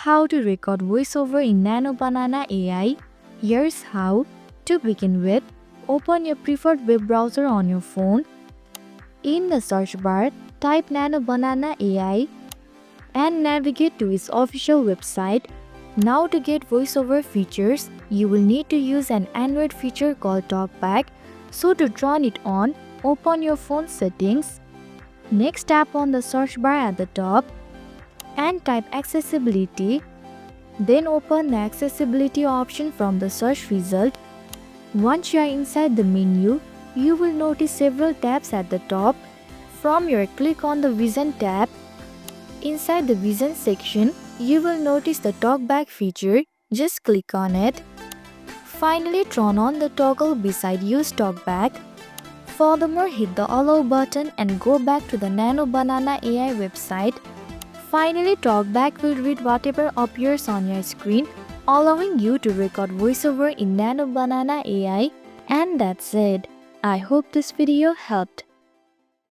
how to record voiceover in NanoBanana AI. Here's how. To begin with, open your preferred web browser on your phone. In the search bar, type NanoBanana AI and navigate to its official website. Now to get voiceover features, you will need to use an Android feature called TalkBack. So to turn it on, open your phone settings. Next, tap on the search bar at the top and type accessibility. Then open the accessibility option from the search result. Once you are inside the menu, you will notice several tabs at the top. From here, click on the Vision tab. Inside the Vision section, you will notice the TalkBack feature. Just click on it. Finally, turn on the toggle beside Use TalkBack. Furthermore, hit the Allow button and go back to the NanoBanana AI website. Finally, TalkBack will read whatever appears on your screen, allowing you to record voiceover in NanoBanana AI. And that's it. I hope this video helped.